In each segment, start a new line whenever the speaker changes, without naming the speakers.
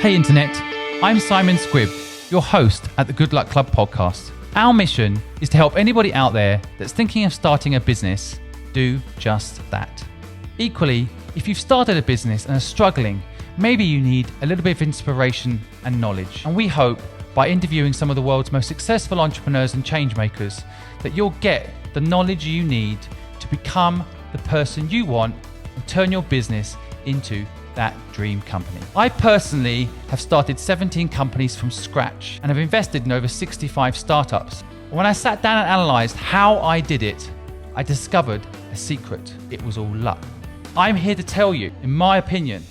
Hey Internet, I'm Simon Squibb, your host at the Good Luck Club podcast. Our mission is to help anybody out there that's thinking of starting a business do just that. Equally, if you've started a business and are struggling, maybe you need a little bit of inspiration and knowledge. And we hope by interviewing some of the world's most successful entrepreneurs and change makers that you'll get the knowledge you need to become the person you want and turn your business into that dream company. I personally have started 17 companies from scratch and have invested in over 65 startups. When I sat down and analyzed how I did it, I discovered a secret. It was all luck. I'm here to tell you, in my opinion,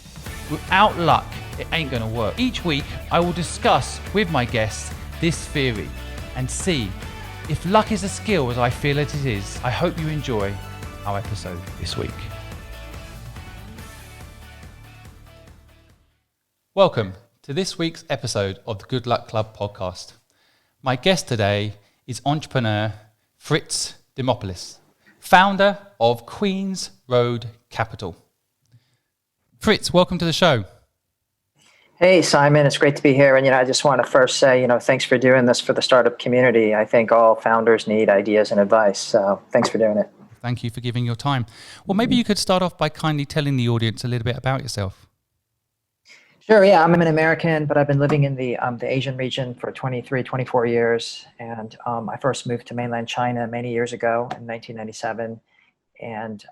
without luck, it ain't gonna work. Each week, I will discuss with my guests this theory and see if luck is a skill as I feel it is. I hope you enjoy our episode this week. Welcome to this week's episode of the Good Luck Club podcast. My guest today is entrepreneur Fritz Demopoulos, founder of Queen's Road Capital. Fritz, welcome to the show.
Hey, Simon, it's great to be here. And, I just want to first say, thanks for doing this for the startup community. I think all founders need ideas and advice. So thanks for doing it.
Thank you for giving your time. Well, maybe you could start off by kindly telling the audience a little bit about yourself.
Sure. Yeah, I'm an American, but I've been living in the Asian region for 24 years. And I first moved to mainland China many years ago in 1997 and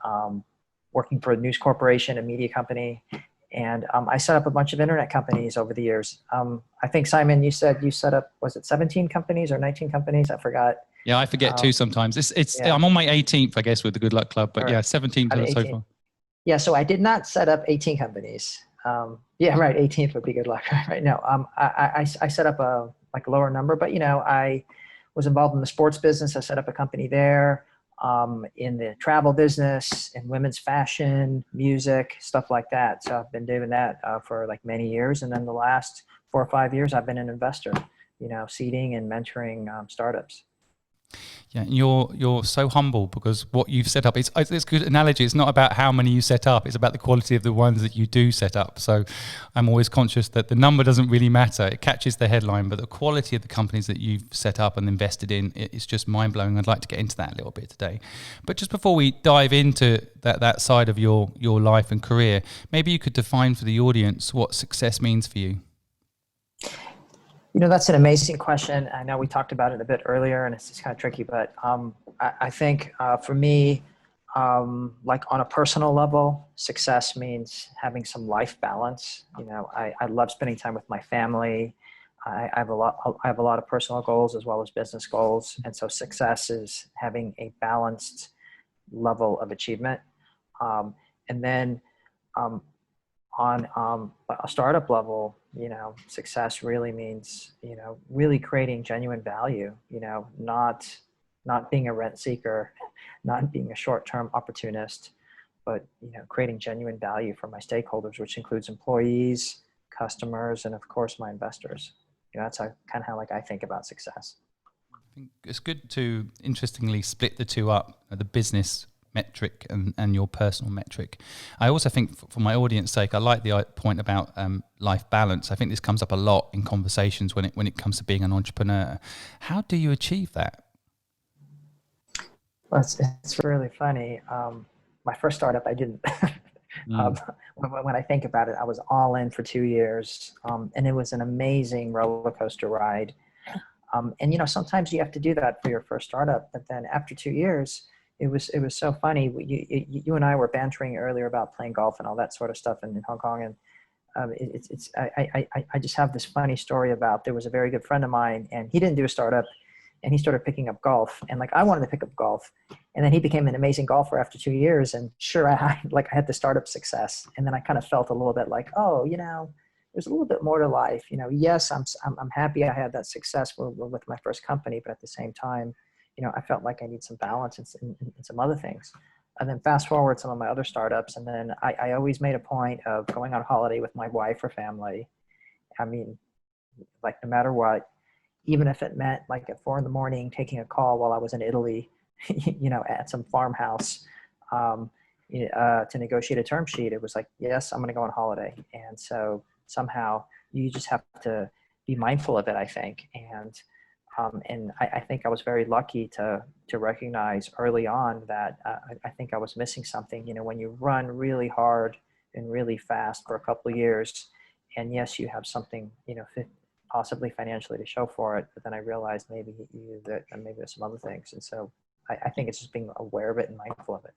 working for a news corporation, a media company. And I set up a bunch of internet companies over the years. I think, Simon, you said you set up, was it 17 companies or 19 companies? I forgot.
Yeah, I forget too sometimes. I'm on my 18th, I guess, with the Good Luck Club, but
right.
17 so far.
Yeah, so I did not set up 18 companies. 18th would be good luck, right? No, I set up a lower number, but I was involved in the sports business. I set up a company there, in the travel business, in women's fashion, music, stuff like that. So I've been doing that for many years, and then the last 4 or 5 years, I've been an investor, seeding and mentoring startups.
Yeah, and you're so humble because what you've set up, it's a good analogy. It's not about how many you set up, it's about the quality of the ones that you do set up. So I'm always conscious that the number doesn't really matter. It catches the headline, but the quality of the companies that you've set up and invested in, it's just mind-blowing. I'd like to get into that a little bit today. But just before we dive into that side of your life and career, maybe you could define for the audience what success means for you.
That's an amazing question. I know we talked about it a bit earlier, and it's just kind of tricky, but I think for me, on a personal level, success means having some life balance. I love spending time with my family. I have a lot of personal goals as well as business goals, and so success is having a balanced level of achievement. And then on a startup level, success really means, really creating genuine value, not being a rent seeker, not being a short-term opportunist, but, creating genuine value for my stakeholders, which includes employees, customers, and of course, my investors. That's how I think about success.
I think it's good to interestingly split the two up, the business metric and your personal metric. I also think for my audience sake, I like the point about life balance. I think this comes up a lot in conversations when it comes to being an entrepreneur. How do you achieve that?
Well, it's really funny. My first startup, I didn't. When I think about it, I was all in for 2 years, and it was an amazing roller coaster ride. And sometimes you have to do that for your first startup, but then after 2 years, it was so funny. You and I were bantering earlier about playing golf and all that sort of stuff in Hong Kong, and I just have this funny story about, there was a very good friend of mine, and he didn't do a startup, and he started picking up golf, and I wanted to pick up golf, and then he became an amazing golfer after 2 years, and sure, I had the startup success, and then I kind of felt a little bit like, there's a little bit more to life. Yes, I'm happy I had that success with my first company, but at the same time, I felt like I need some balance and some other things. And then fast forward some of my other startups, and then I always made a point of going on holiday with my wife or family. I mean, no matter what, even if it meant at 4 a.m, taking a call while I was in Italy, at some farmhouse, to negotiate a term sheet. It was yes, I'm going to go on holiday. And so somehow you just have to be mindful of it, I think. And I think I was very lucky to recognize early on that I think I was missing something. When you run really hard and really fast for a couple of years, and yes, you have something, possibly financially to show for it, but then I realized maybe there's some other things. And so I think it's just being aware of it and mindful of it.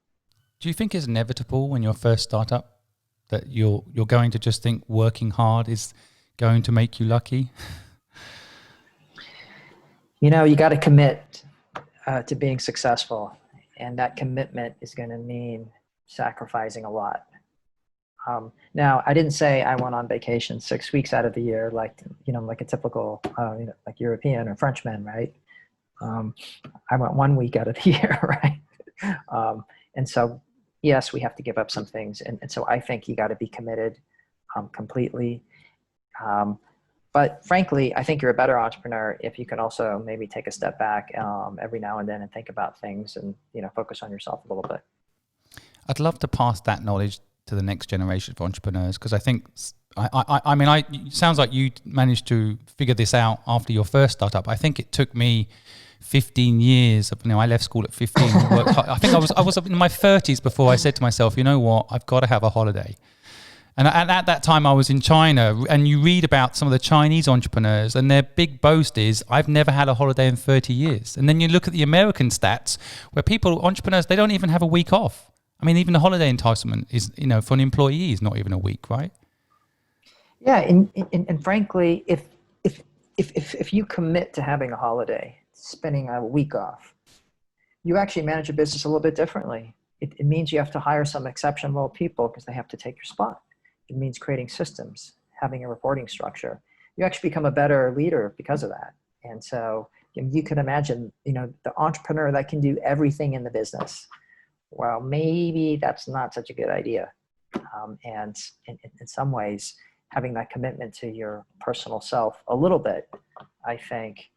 Do you think it's inevitable when you're first startup that you're going to just think working hard is going to make you lucky?
You got to commit to being successful, and that commitment is going to mean sacrificing a lot. Now, I didn't say I went on vacation 6 weeks out of the year, like a typical, like European or Frenchman, right? I went 1 week out of the year, right? And so, yes, we have to give up some things, and so I think you got to be committed completely. But frankly, I think you're a better entrepreneur if you can also maybe take a step back every now and then and think about things and, focus on yourself a little bit.
I'd love to pass that knowledge to the next generation of entrepreneurs, because I think, it sounds like you managed to figure this out after your first startup. I think it took me 15 years of, I left school at 15. I think I was in my 30s before I said to myself, you know what, I've got to have a holiday. And at that time, I was in China, and you read about some of the Chinese entrepreneurs, and their big boast is, I've never had a holiday in 30 years. And then you look at the American stats, where entrepreneurs, they don't even have a week off. Even the holiday entitlement is, for an employee is not even a week, right?
Yeah, and frankly, if you commit to having a holiday, spending a week off, you actually manage your business a little bit differently. It means you have to hire some exceptional people because they have to take your spot. It means creating systems, having a reporting structure. You actually become a better leader because of that. And so you can imagine, the entrepreneur that can do everything in the business. Well, maybe that's not such a good idea. And in some ways, having that commitment to your personal self a little bit, I think,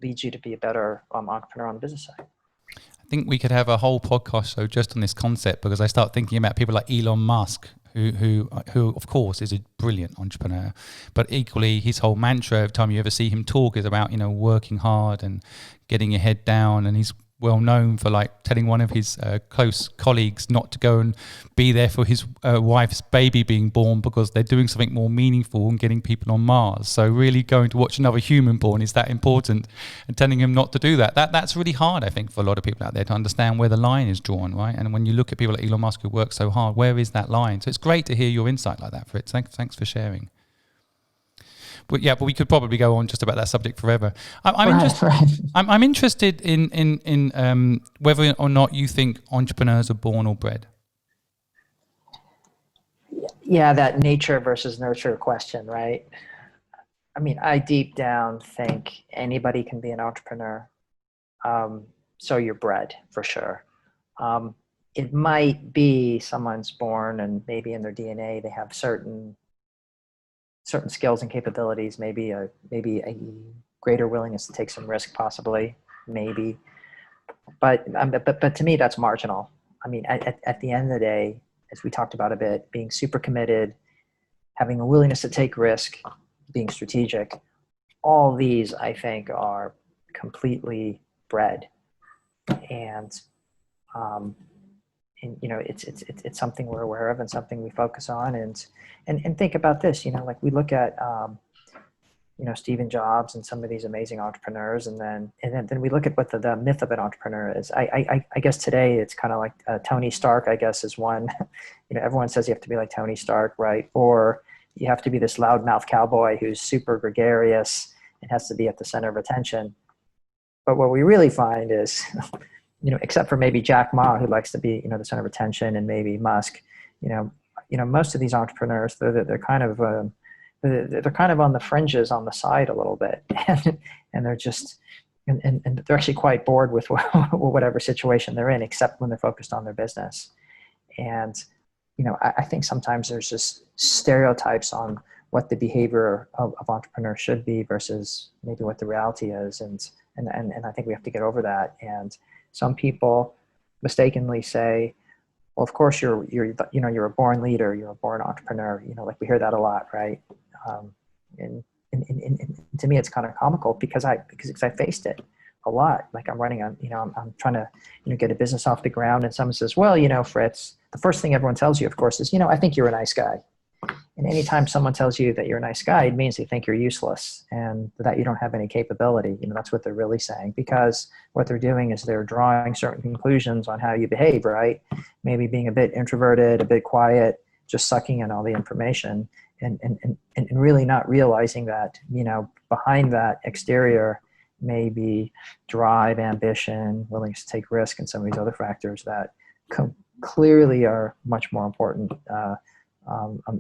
leads you to be a better entrepreneur on the business side.
I think we could have a whole podcast show just on this concept, because I start thinking about people like Elon Musk, who of course is a brilliant entrepreneur, but equally his whole mantra every time you ever see him talk is about, working hard and getting your head down. And he's well known for telling one of his close colleagues not to go and be there for his wife's baby being born because they're doing something more meaningful and getting people on Mars. So really going to watch another human born is that important, and telling him not to do that. That's really hard, I think, for a lot of people out there to understand where the line is drawn, right? And when you look at people like Elon Musk who work so hard, where is that line? So it's great to hear your insight like that, Fritz. Thanks for sharing. But we could probably go on just about that subject forever. I'm interested in whether or not you think entrepreneurs are born or bred.
Yeah, that nature versus nurture question, right? I deep down think anybody can be an entrepreneur. So you're bred for sure. It might be someone's born and maybe in their DNA they have certain skills and capabilities, maybe a greater willingness to take some risk, possibly, maybe. But to me, that's marginal. At the end of the day, as we talked about a bit, being super committed, having a willingness to take risk, being strategic, all these, I think, are completely bred. And it's something we're aware of and something we focus on and think about this, we look at, Stephen Jobs and some of these amazing entrepreneurs. And then we look at what the myth of an entrepreneur is. I guess today it's kind of like Tony Stark, I guess, is one. Everyone says you have to be like Tony Stark, right? Or you have to be this loudmouth cowboy who's super gregarious and has to be at the center of attention. But what we really find is, except for maybe Jack Ma, who likes to be, the center of attention, and maybe Musk, most of these entrepreneurs, they're kind of on the fringes, on the side a little bit, and they're just, and they're actually quite bored with whatever situation they're in, except when they're focused on their business. And I think sometimes there's just stereotypes on what the behavior of entrepreneurs should be versus maybe what the reality is, and I think we have to get over that. And some people mistakenly say, Well, of course you're a born leader, you're a born entrepreneur. Like we hear that a lot, right? And to me, it's kind of comical because I faced it a lot. Like I'm running on, I'm trying to, get a business off the ground, and someone says, well, Fritz, the first thing everyone tells you, of course, is, I think you're a nice guy. And anytime someone tells you that you're a nice guy, it means they think you're useless and that you don't have any capability. That's what they're really saying, because what they're doing is they're drawing certain conclusions on how you behave, right? Maybe being a bit introverted, a bit quiet, just sucking in all the information and really not realizing that, behind that exterior may be drive, ambition, willingness to take risk, and some of these other factors that clearly are much more important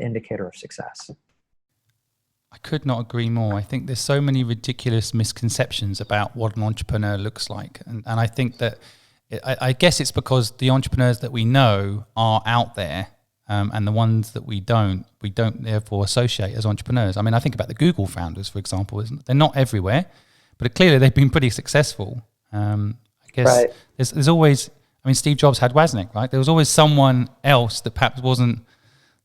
indicator of success.
I could not agree more. I think there's so many ridiculous misconceptions about what an entrepreneur looks like. And I think that, I guess it's because the entrepreneurs that we know are out there, and the ones that we don't therefore associate as entrepreneurs. I mean, I think about the Google founders, for example. They're not everywhere, but clearly they've been pretty successful. I guess right. There's always, Steve Jobs had Wozniak, right? There was always someone else that perhaps wasn't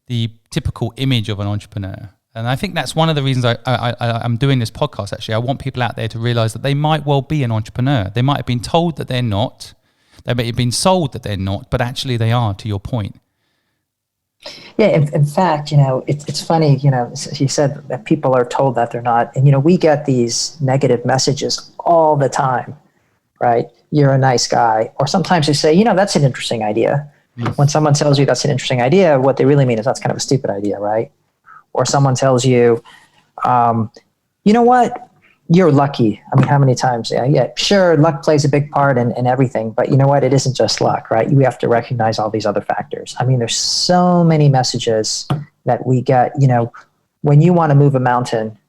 the typical image of an entrepreneur. And I think that's one of the reasons I'm doing this podcast, actually. I want people out there to realize that they might well be an entrepreneur. They might have been told that they're not. They might have been sold that they're not, but actually they are, to your point.
Yeah, in fact, it's funny, you said that people are told that they're not. And, we get these negative messages all the time, right? You're a nice guy. Or sometimes they say, that's an interesting idea. When someone tells you that's an interesting idea, what they really mean is that's kind of a stupid idea, right? Or someone tells you, you know what? You're lucky. How many times? Yeah, sure, luck plays a big part in everything, but you know what? It isn't just luck, right? You have to recognize all these other factors. There's so many messages that we get, when you want to move a mountain,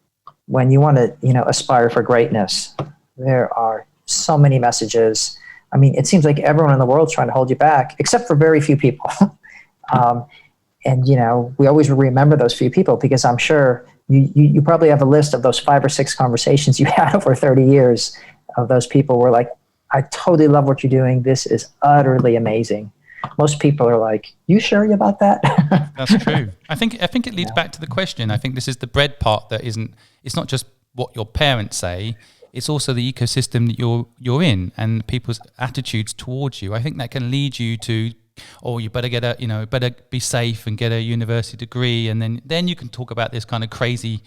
when you want to, aspire for greatness, there are so many messages. It seems like everyone in the world is trying to hold you back, except for very few people. And, we always remember those few people, because I'm sure you probably have a list of those 5 or 6 conversations you had over 30 years of those people who were like, I totally love what you're doing. This is utterly amazing. Most people are like, you sure about that?
That's true. I think it leads back to the question. I think this is the bread part that isn't, it's not just what your parents say. It's also the ecosystem that you're in and people's attitudes towards you. I think that can lead you to, you better get better be safe and get a university degree, and then you can talk about this kind of crazy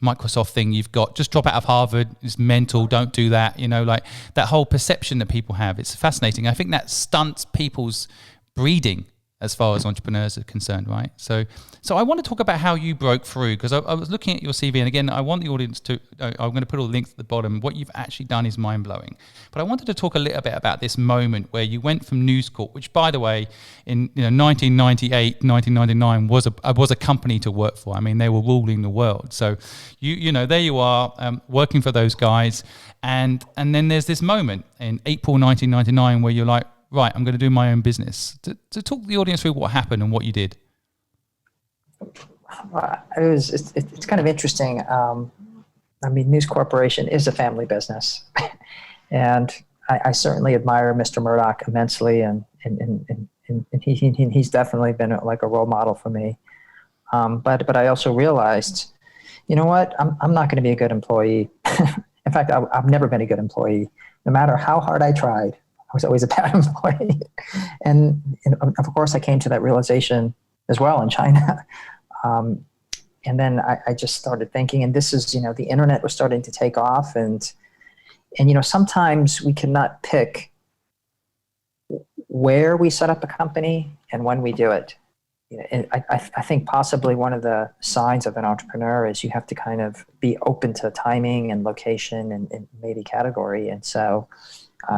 Microsoft thing you've got. Just drop out of Harvard. It's mental. Don't do that. Like that whole perception that people have. It's fascinating. I think that stunts people's breeding as far as entrepreneurs are concerned, right? So I want to talk about how you broke through, because I was looking at your CV, and again, I want the audience to, I'm going to put all the links at the bottom. What you've actually done is mind-blowing. But I wanted to talk a little bit about this moment where you went from News Corp, which, by the way, in 1998, 1999 was a company to work for. They were ruling the world. So there you are, working for those guys, and then there's this moment in April 1999 where you're like, right, I'm going to do my own business. To talk the audience through what happened and what you did.
It's kind of interesting. News Corporation is a family business, and I certainly admire Mr. Murdoch immensely, and he's definitely been like a role model for me. But I also realized, you know what? I'm not going to be a good employee. In fact, I've never been a good employee. No matter how hard I tried, I was always a bad employee. And of course, I came to that realization as well in China. And then I just started thinking, and this is, the internet was starting to take off. And sometimes we cannot pick where we set up a company and when we do it. And I think possibly one of the signs of an entrepreneur is you have to kind of be open to timing and location and maybe category. And so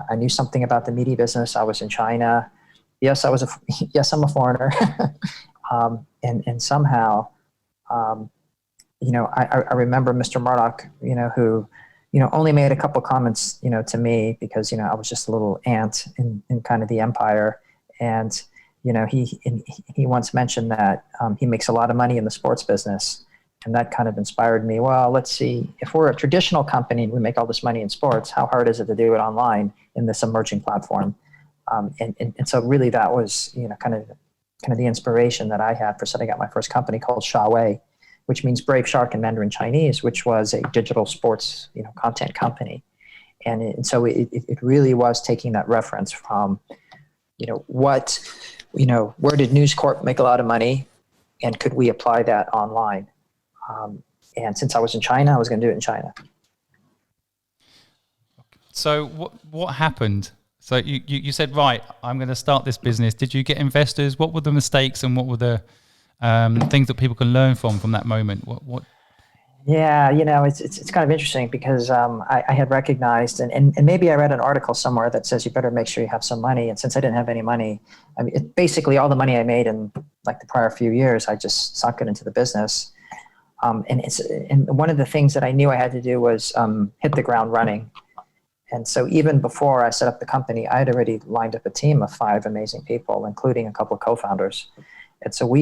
I knew something about the media business. I was in China. Yes, I'm a foreigner. And somehow, I remember Mr. Murdoch, who, only made a couple comments, to me because, I was just a little ant in kind of the empire. And, he once mentioned that he makes a lot of money in the sports business. And that kind of inspired me. Well, let's see, if we're a traditional company and we make all this money in sports, how hard is it to do it online in this emerging platform? And so really that was, kind of kind of the inspiration that I had for setting up my first company called Shawei, which means brave shark in Mandarin Chinese, which was a digital sports, content company. And so it really was taking that reference from, where did News Corp make a lot of money, and could we apply that online? And since I was in China, I was going to do it in China.
So what happened? So you said, right, I'm going to start this business. Did you get investors? What were the mistakes and what were the things that people can learn from that moment? What?
Yeah, it's kind of interesting because I had recognized, and maybe I read an article somewhere that says you better make sure you have some money. And since I didn't have any money, I mean, basically all the money I made in like the prior few years, I just sunk it into the business. And one of the things that I knew I had to do was hit the ground running. And so even before I set up the company, I had already lined up a team of 5 amazing people, including a couple of co-founders. And so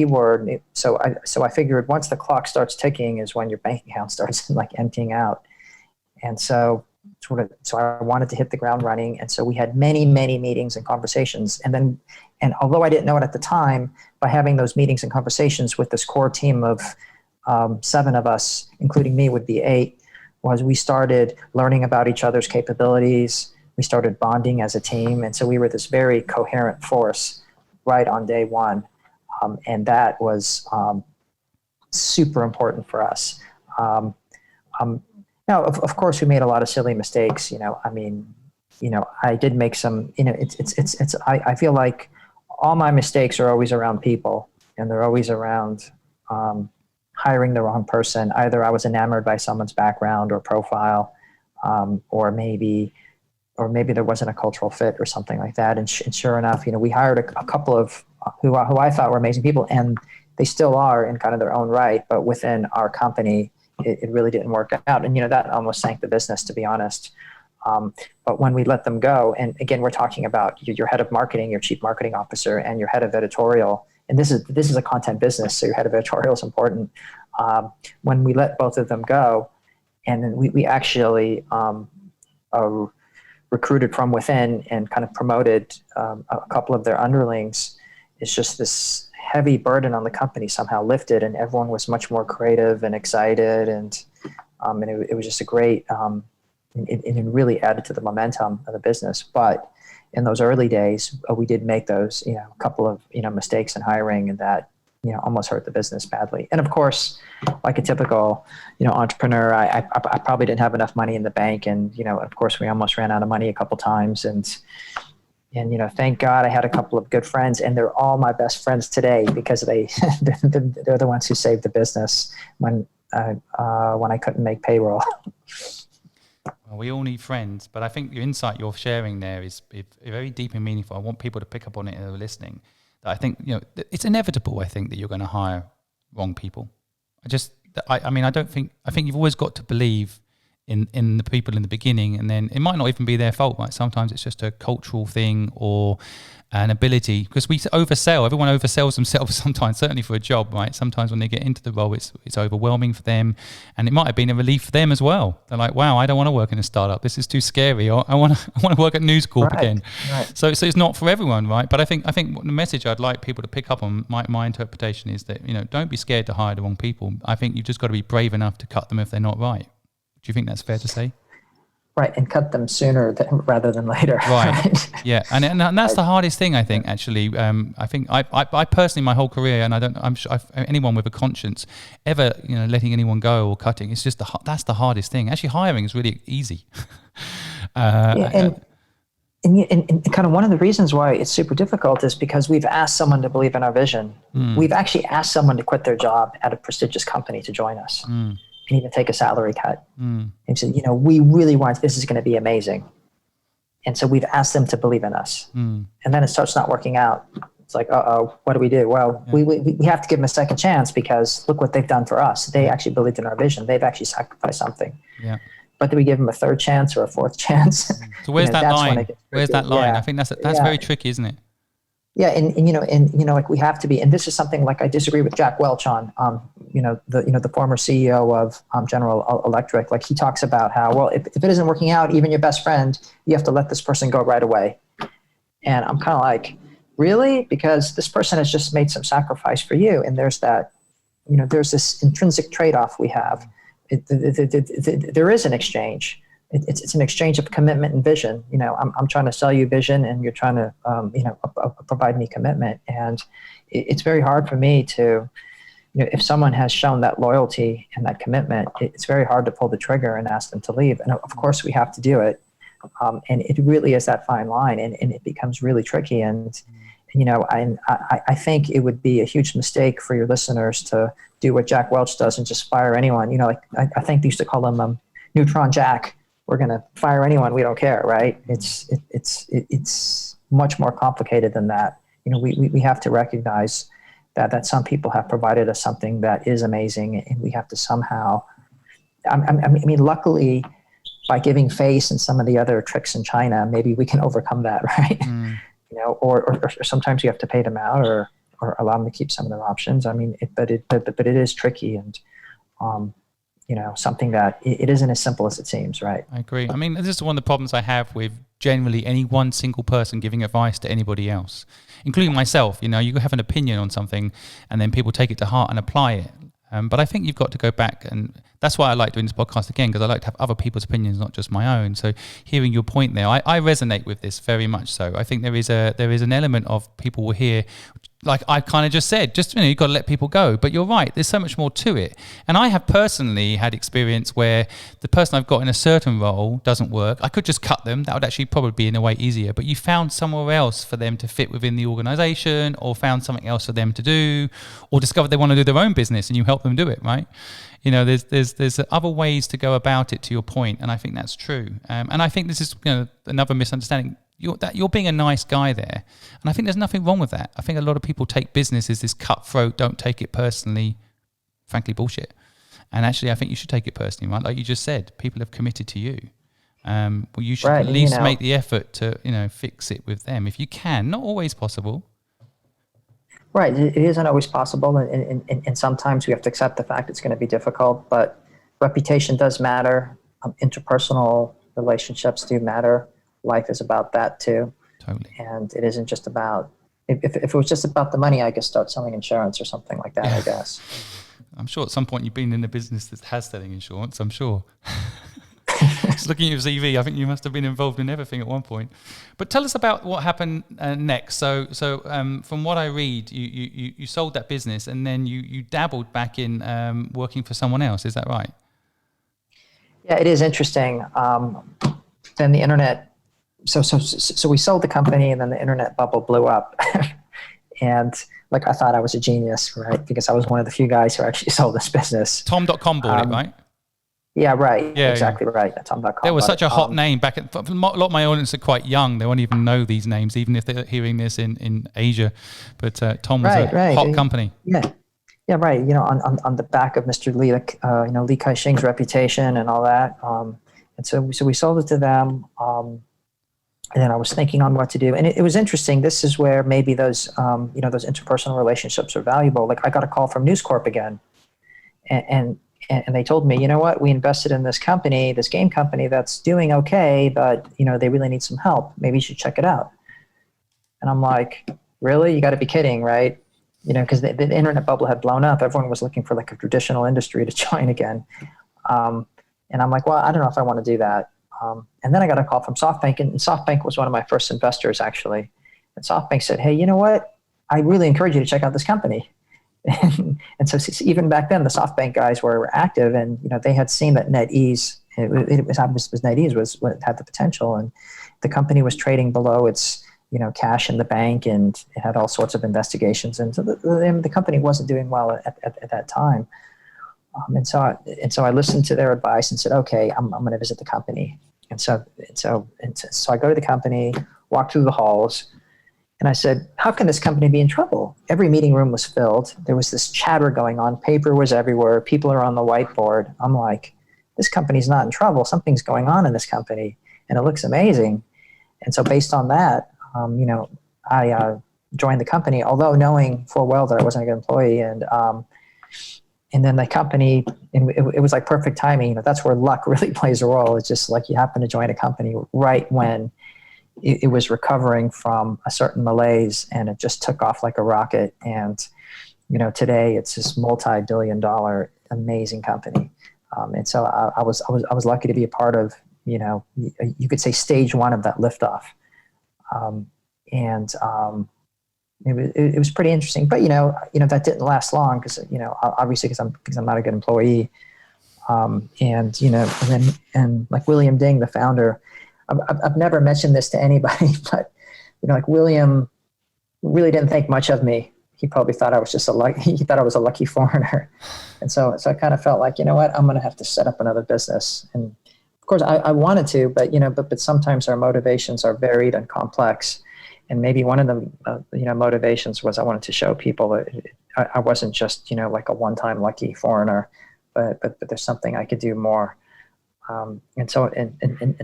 I figured once the clock starts ticking is when your bank account starts like emptying out. And so I wanted to hit the ground running. And so we had many, many meetings and conversations. And although I didn't know it at the time, by having those meetings and conversations with this core team of 7 of us, including me would be 8, was we started learning about each other's capabilities. We started bonding as a team. And so we were this very coherent force right on day one. And that was super important for us. Now, of course, we made a lot of silly mistakes. I did make some. I feel like all my mistakes are always around people, and they're always around hiring the wrong person. Either I was enamored by someone's background or profile, or maybe there wasn't a cultural fit or something like that. And sure enough, we hired a couple of who I thought were amazing people, and they still are in kind of their own right. But within our company, it really didn't work out. And, that almost sank the business, to be honest. But when we let them go, and again, we're talking about your head of marketing, your chief marketing officer, and your head of editorial. And this is a content business, so your head of editorial is important. When we let both of them go, and then we actually recruited from within and kind of promoted a couple of their underlings, it's just this heavy burden on the company somehow lifted, and everyone was much more creative and excited, and it was just a great. It really added to the momentum of the business. But in those early days, we did make those a couple of mistakes in hiring, and that almost hurt the business badly. And of course, like a typical entrepreneur, I probably didn't have enough money in the bank, and of course we almost ran out of money a couple times, and thank God I had a couple of good friends, and they're all my best friends today because they're the ones who saved the business when I couldn't make payroll.
Well, we all need friends, but I think your insight you're sharing there is very deep and meaningful. I want people to pick up on it as they're listening. I think it's inevitable. I think that you're going to hire wrong people. I think you've always got to believe in the people in the beginning, and then it might not even be their fault, right? Sometimes it's just a cultural thing or an ability, because we oversell. Everyone oversells themselves sometimes, certainly for a job, right? Sometimes when they get into the role, it's overwhelming for them, and it might have been a relief for them as well. They're like, wow, I don't want to work in a startup. This is too scary. Or I want to work at News Corp again. Right. So it's not for everyone, right? But I think the message I'd like people to pick up on, my interpretation is that, don't be scared to hire the wrong people. I think you've just got to be brave enough to cut them if they're not right. Do you think that's fair to say?
Right, and cut them sooner rather than later.
Right. Yeah, and that's the hardest thing, I think. Actually, I think I personally, my whole career, and I'm sure anyone with a conscience, ever letting anyone go or cutting, it's just that's the hardest thing. Actually, hiring is really easy. And
kind of one of the reasons why it's super difficult is because we've asked someone to believe in our vision. We've actually asked someone to quit their job at a prestigious company to join us. And even take a salary cut. And say, we really want, this is going to be amazing. And so we've asked them to believe in us. And then it starts not working out. It's like, what do we do? Well, we have to give them a second chance, because look what they've done for us. They actually believed in our vision. They've actually sacrificed something. Yeah. But do we give them a third chance or a fourth chance?
So where's that line? Where's that line? Yeah. I think that's very tricky, isn't it?
Yeah, and like we have to be, and this is something like I disagree with Jack Welch on, the former CEO of General Electric. Like he talks about how, well, if it isn't working out, even your best friend, you have to let this person go right away. And I'm kind of like, really? Because this person has just made some sacrifice for you. And there's that, there's this intrinsic trade-off we have. There is an exchange. It's an exchange of commitment and vision. I'm trying to sell you vision, and you're trying to, provide me commitment. And it's very hard for me to, if someone has shown that loyalty and that commitment, it's very hard to pull the trigger and ask them to leave. And of course, we have to do it. And it really is that fine line, and it becomes really tricky. And I think it would be a huge mistake for your listeners to do what Jack Welch does and just fire anyone. I think they used to call him Neutron Jack. We're going to fire anyone. We don't care, right? It's much more complicated than that. We have to recognize that some people have provided us something that is amazing, and we have to somehow. Luckily, by giving face and some of the other tricks in China, maybe we can overcome that, right? Or sometimes you have to pay them out or allow them to keep some of their options. But it is tricky, and something that it isn't as simple as it seems, right?
I agree. This is one of the problems I have with generally any one single person giving advice to anybody else, including myself. You have an opinion on something, and then people take it to heart and apply it. But I think you've got to go back, and that's why I like doing this podcast again, because I like to have other people's opinions, not just my own. So hearing your point there, I resonate with this very much so. I think there is an element of people will hear, like I kind of just said, you've got to let people go. But you're right, there's so much more to it. And I have personally had experience where the person I've got in a certain role doesn't work. I could just cut them. That would actually probably be in a way easier. But you found somewhere else for them to fit within the organization, or found something else for them to do, or discovered they want to do their own business and you help them do it, right? There's other ways to go about it, to your point, and I think that's true. And I think this is another misunderstanding. You're being a nice guy there, and I think there's nothing wrong with that. I think a lot of people take business as this cutthroat, don't take it personally, frankly bullshit. And actually, I think you should take it personally, right? Like you just said, people have committed to you. Well, you should at least make the effort to fix it with them if you can. Not always possible.
Right. It isn't always possible, and sometimes we have to accept the fact it's going to be difficult, but reputation does matter. Interpersonal relationships do matter. Life is about that too.
Totally.
And it isn't just about, if it was just about the money, I could start selling insurance or something like that, I guess.
I'm sure at some point you've been in a business that has selling insurance, I'm sure. Just looking at your CV, I think you must have been involved in everything at one point. But tell us about what happened next. So from what I read, you sold that business, and then you dabbled back in working for someone else. Is that right?
Yeah, it is interesting. Then the internet. So we sold the company, and then the internet bubble blew up. And I thought I was a genius, right? Because I was one of the few guys who actually sold this business.
Tom.com bought it, right?
Yeah, right. Yeah, exactly right. That's Tom.com.
There was such a hot name back a lot of my audience are quite young. They won't even know these names, even if they're hearing this in Asia. But Tom was a hot company.
Yeah. Yeah, right. On the back of Mr. Li, Li Ka-shing's reputation and all that. And so we sold it to them. And then I was thinking on what to do. And it was interesting. This is where maybe those interpersonal relationships are valuable. I got a call from News Corp again. And they told me, you know what, we invested in this company, this game company that's doing okay, but, they really need some help. Maybe you should check it out. And I'm like, really? You got to be kidding, right? Because the internet bubble had blown up. Everyone was looking for a traditional industry to join again. And I'm like, well, I don't know if I want to do that. And then I got a call from SoftBank, and SoftBank was one of my first investors, actually. And SoftBank said, hey, you know what? I really encourage you to check out this company. And so even back then, the SoftBank guys were active, and they had seen that Netease, Netease was what had the potential, and the company was trading below its cash in the bank, and it had all sorts of investigations, and so the company wasn't doing well at that time. And so I listened to their advice and said, okay, I'm going to visit the company. And so I go to the company, walk through the halls. And I said, how can this company be in trouble? Every meeting room was filled. There was this chatter going on. Paper was everywhere. People are on the whiteboard. I'm like, this company's not in trouble. Something's going on in this company, and it looks amazing. And so based on that, I joined the company, although knowing full well that I wasn't a good employee. And then the company, and it was like perfect timing. That's where luck really plays a role. It's just like you happen to join a company right when it was recovering from a certain malaise, and it just took off like a rocket. And today it's this multi-billion-dollar amazing company. And so I was lucky to be a part of, you could say stage one of that liftoff. It was pretty interesting, but that didn't last long because obviously because I'm not a good employee. And like William Ding, the founder, I've never mentioned this to anybody, but like William really didn't think much of me. He probably thought I was he thought I was a lucky foreigner. And so I kind of felt like, I'm going to have to set up another business. And of course I wanted to, but sometimes our motivations are varied and complex. And maybe one of the motivations was I wanted to show people that I wasn't just, like a one-time lucky foreigner, but there's something I could do more. And so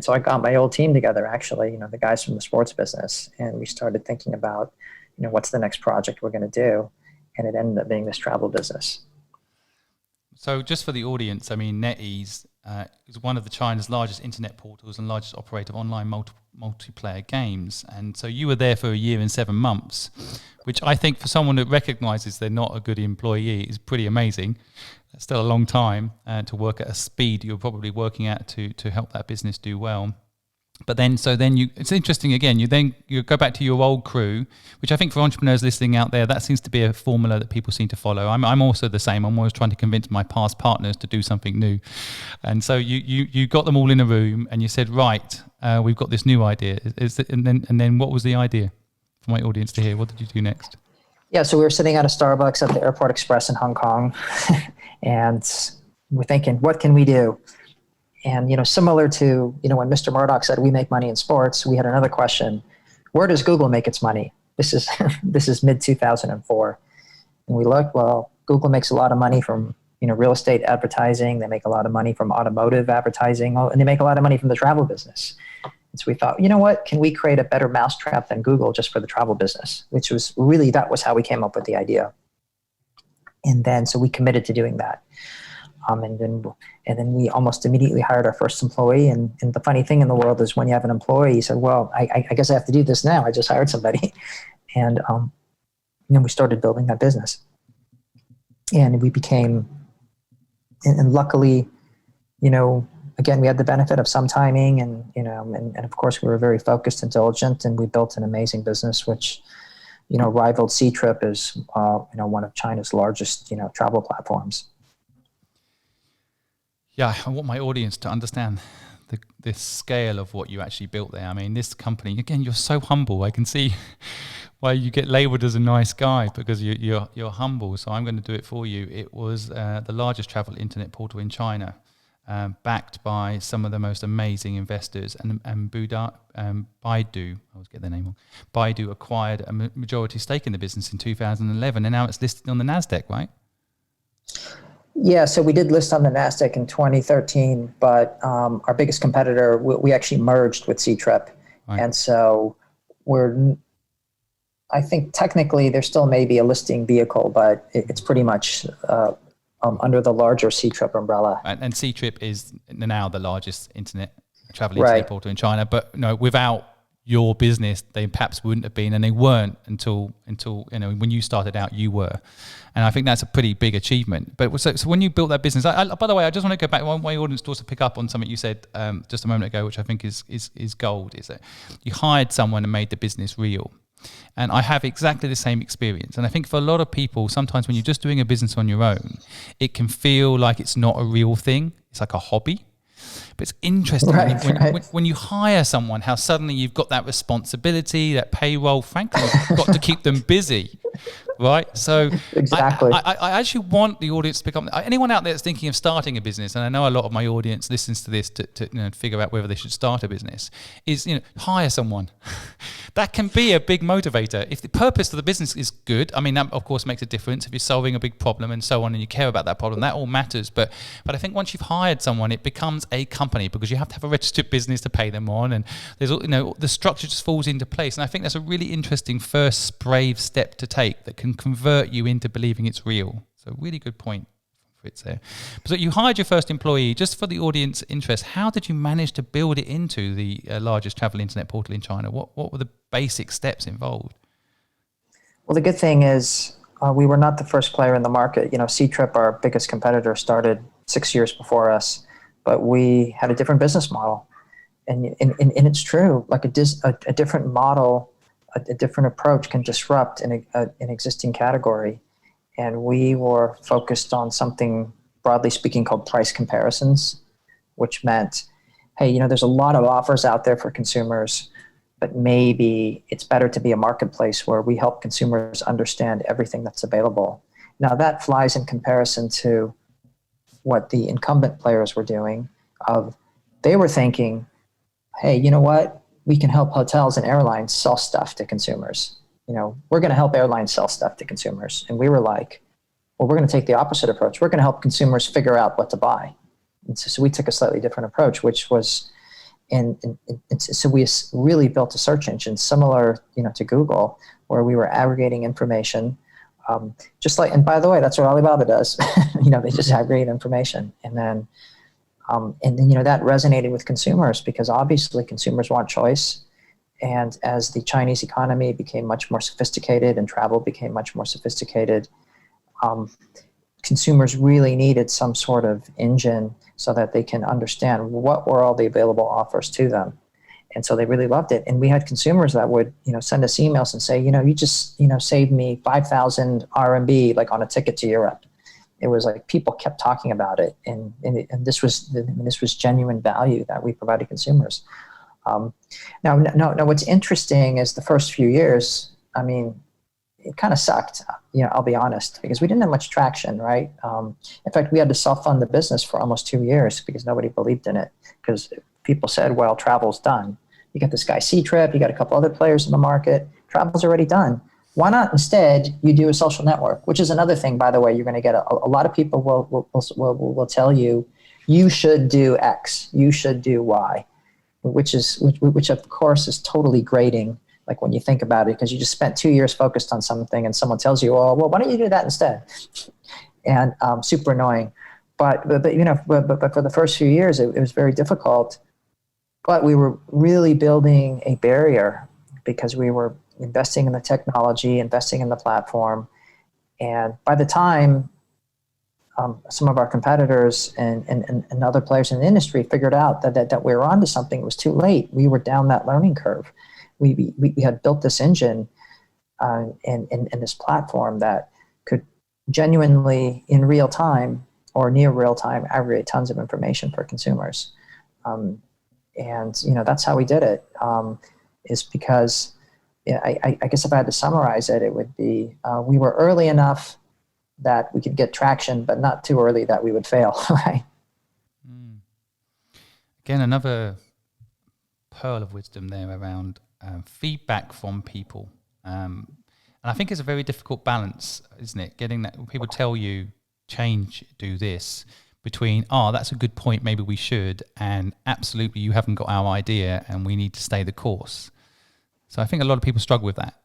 I got my old team together, actually, the guys from the sports business, and we started thinking about, what's the next project we're going to do, and it ended up being this travel business.
So just for the audience, I mean, Netease is one of China's largest internet portals and largest operator of online multiplayer games. And so you were there for a year and 7 months, which I think for someone that recognizes they're not a good employee is pretty amazing. That's still a long time to work at a speed you're probably working at to help that business do well. But then it's interesting again, you go back to your old crew, which I think for entrepreneurs listening out there, that seems to be a formula that people seem to follow. I'm also the same. I'm always trying to convince my past partners to do something new. And so you got them all in a room and you said, right, we've got this new idea. And then what was the idea for my audience to hear? What did you do next?
Yeah, so we were sitting at a Starbucks at the Airport Express in Hong Kong, and we're thinking, what can we do? And, similar to, when Mr. Murdoch said we make money in sports, we had another question: where does Google make its money? This is mid 2004. And we looked, well, Google makes a lot of money from, real estate advertising. They make a lot of money from automotive advertising, and they make a lot of money from the travel business. And so we thought, what, can we create a better mousetrap than Google just for the travel business? Which was really, that was how we came up with the idea. And then, so we committed to doing that. And then we almost immediately hired our first employee. And the funny thing in the world is when you have an employee, you say, well, I guess I have to do this now. I just hired somebody. And we started building that business. And we became, and luckily, again, we had the benefit of some timing and of course we were very focused and diligent, and we built an amazing business, which, rivaled Ctrip as, one of China's largest, travel platforms.
Yeah, I want my audience to understand the scale of what you actually built there. I mean, this company, again, you're so humble. I can see why you get labeled as a nice guy, because you're humble. So I'm going to do it for you. It was the largest travel internet portal in China, backed by some of the most amazing investors. And Baidu, I always get their name wrong, Baidu acquired a majority stake in the business in 2011, and now it's listed on the NASDAQ, right?
Yeah, so we did list on the NASDAQ in 2013, but our biggest competitor, we actually merged with Ctrip. Right. And so I think technically there still may be a listing vehicle, but it's pretty much under the larger Ctrip umbrella.
And Ctrip is now the largest travel internet portal in China, but without your business, they perhaps wouldn't have been, and they weren't until when you started out, you were. And I think that's a pretty big achievement. But so when you built that business, by the way, I just want to go back. My audience to also pick up on something you said just a moment ago, which I think is gold, is that you hired someone and made the business real. And I have exactly the same experience. And I think for a lot of people, sometimes when you're just doing a business on your own, it can feel like it's not a real thing. It's like a hobby. But it's interesting when you hire someone, how suddenly you've got that responsibility, that payroll. Frankly, you've got to keep them busy, right? So
exactly.
I actually want the audience to become, anyone out there that's thinking of starting a business, and I know a lot of my audience listens to this to figure out whether they should start a business, is hire someone. That can be a big motivator. If the purpose of the business is good, I mean, that of course makes a difference. If you're solving a big problem and so on, and you care about that problem, that all matters. But I think once you've hired someone, it becomes a company, because you have to have a registered business to pay them on, and there's the structure just falls into place. And I think that's a really interesting first brave step to take that can convert you into believing it's real. So really good point Fritz there. So you hired your first employee. Just for the audience interest, how did you manage to build it into the largest travel internet portal in China? What were the basic steps involved?
Well, the good thing is we were not the first player in the market. C-Trip, our biggest competitor, started 6 years before us, but we had a different business model. And it's true, like a different model, a different approach can disrupt an existing category. And we were focused on something, broadly speaking, called price comparisons, which meant, hey, there's a lot of offers out there for consumers, but maybe it's better to be a marketplace where we help consumers understand everything that's available. Now, that flies in comparison to what the incumbent players were doing. They were thinking, hey, you know what? We can help hotels and airlines sell stuff to consumers. We're going to help airlines sell stuff to consumers. And we were like, well, we're going to take the opposite approach. We're going to help consumers figure out what to buy. And so we took a slightly different approach, which was, and so we really built a search engine similar, to Google, where we were aggregating information, just like. And by the way, that's what Alibaba does. They just aggregate information, and then that resonated with consumers because obviously consumers want choice. And as the Chinese economy became much more sophisticated and travel became much more sophisticated, consumers really needed some sort of engine so that they can understand what were all the available offers to them. And so they really loved it. And we had consumers that would, send us emails and say, you just, saved me 5,000 RMB, like on a ticket to Europe. It was like people kept talking about it. And this was genuine value that we provided consumers. Now, what's interesting is the first few years, it kind of sucked, I'll be honest, because we didn't have much traction, right? In fact, we had to self-fund the business for almost 2 years because nobody believed in it, because people said, well, travel's done. You got this guy C-Trip, you got a couple other players in the market, travel's already done. Why not instead you do a social network, which is another thing, by the way, you're going to get a lot of people will tell you, you should do X, you should do Y, which of course is totally grating. Like when you think about it, because you just spent 2 years focused on something and someone tells you, well, why don't you do that instead? And super annoying. But for the first few years, it was very difficult. But we were really building a barrier because we were investing in the technology, investing in the platform. And by the time some of our competitors and other players in the industry figured out that we were onto something, it was too late. We were down that learning curve. We had built this engine and this platform that could genuinely, in real time or near real time, aggregate tons of information for consumers. And that's how we did it. Is because I guess if I had to summarize it, it would be we were early enough that we could get traction, but not too early that we would fail. Right.
Again, another pearl of wisdom there around feedback from people. And I think it's a very difficult balance, isn't it? Getting that people tell you, change, do this, between, that's a good point, maybe we should, and absolutely you haven't got our idea and we need to stay the course. So I think a lot of people struggle with that.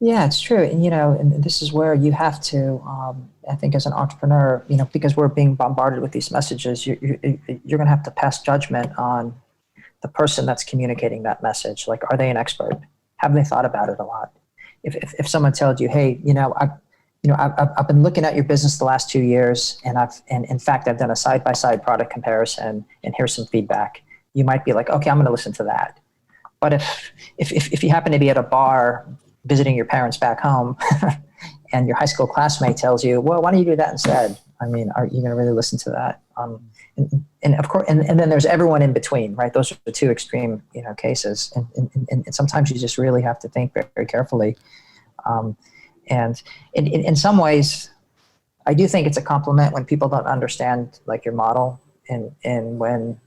Yeah, it's true. And, and this is where you have to, I think as an entrepreneur, because we're being bombarded with these messages, you're going to have to pass judgment on the person that's communicating that message. Like, are they an expert? Have they thought about it a lot? If someone tells you, hey, I've been looking at your business the last 2 years, and in fact I've done a side-by-side product comparison, and here's some feedback. You might be like, okay, I'm going to listen to that. But if you happen to be at a bar visiting your parents back home, and your high school classmate tells you, well, why don't you do that instead? Are you going to really listen to that? And of course, and then there's everyone in between, right? Those are the two extreme, cases. And sometimes you just really have to think very, very carefully. And in some ways, I do think it's a compliment when people don't understand like your model. And when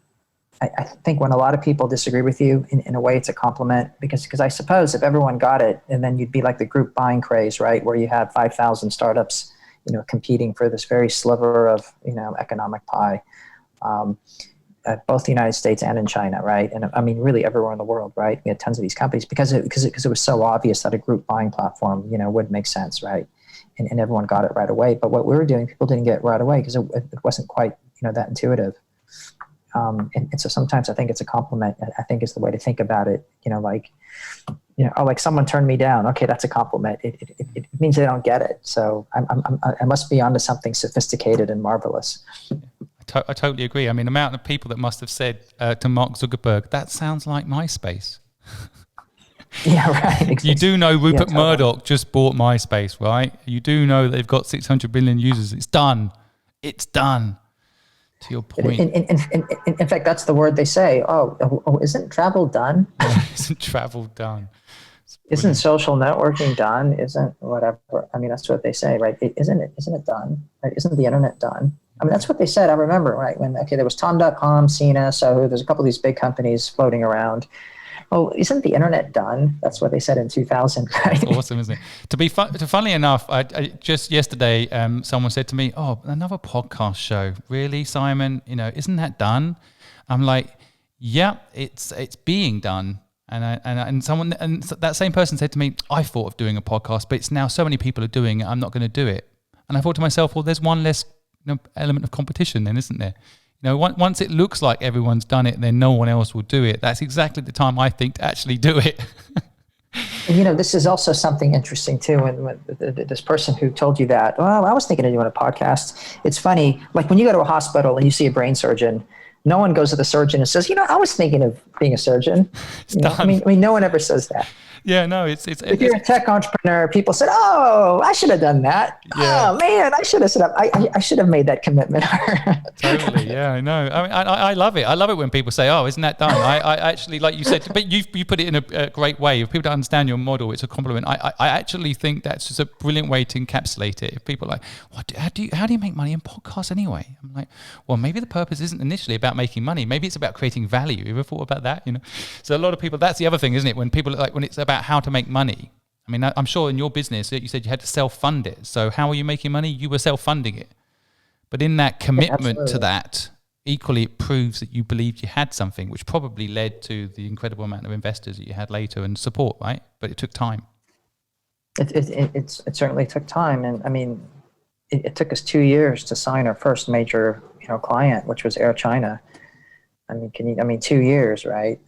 I think when a lot of people disagree with you, in a way, it's a compliment because I suppose if everyone got it, and then you'd be like the group buying craze, right? Where you have 5,000 startups, competing for this very sliver of, economic pie, both the United States and in China, right? And I mean, really everywhere in the world, right? We had tons of these companies because it was so obvious that a group buying platform, would make sense, right? and everyone got it right away. But what we were doing, people didn't get right away because it wasn't quite, that intuitive. And so sometimes I think it's a compliment. I think is the way to think about it. Like someone turned me down. Okay, that's a compliment. It means they don't get it. So I must be onto something sophisticated and marvelous.
I totally agree. I mean, the amount of people that must have said to Mark Zuckerberg, that sounds like MySpace.
Yeah, right.
You do know Rupert Murdoch just bought MySpace, right? You do know they've got 600 billion users. It's done. It's done. To your point.
In fact, that's the word they say. Oh, isn't travel done?
Isn't travel done?
Isn't social networking done? Isn't whatever? I mean, that's what they say, right? Isn't it done? Right? Isn't the internet done? I mean, that's what they said. I remember, right? There was Tom.com, Cena, Soho. There's a couple of these big companies floating around. Oh, isn't the internet done? That's what they said in 2000, right?
Awesome, isn't it? Funnily enough, I just yesterday, someone said to me, "Oh, another podcast show, really, Simon? Isn't that done?" I'm like, "Yeah, it's being done." And that same person said to me, "I thought of doing a podcast, but it's now so many people are doing it, I'm not going to do it." And I thought to myself, well, there's one less element of competition then, isn't there? Once it looks like everyone's done it, then no one else will do it. That's exactly the time I think to actually do it.
This is also something interesting too. And this person who told you that, well, I was thinking of doing a podcast. It's funny, like when you go to a hospital and you see a brain surgeon, no one goes to the surgeon and says, I was thinking of being a surgeon. I mean, no one ever says that.
Yeah, no, it's
if you're a tech entrepreneur, people said, "Oh, I should have done that. Yeah. Oh man, I should have set up. I should have made that commitment."
Totally. Yeah, I know. I mean, I love it. I love it when people say, "Oh, isn't that done?" I actually, like you said, but you put it in a great way. If people don't understand your model, it's a compliment. I actually think that's just a brilliant way to encapsulate it. If people are like, how do you make money in podcasts anyway? I'm like, well, maybe the purpose isn't initially about making money. Maybe it's about creating value. You ever thought about that? So a lot of people. That's the other thing, isn't it? When people when it's about how to make money. I mean, I'm sure in your business, you said you had to self-fund it. So how are you making money? You were self-funding it. But in that commitment to that, equally it proves that you believed you had something, which probably led to the incredible amount of investors that you had later and support, right? But it took time.
It certainly took time. And I mean, it took us 2 years to sign our first major, client, which was Air China. I mean, 2 years, right?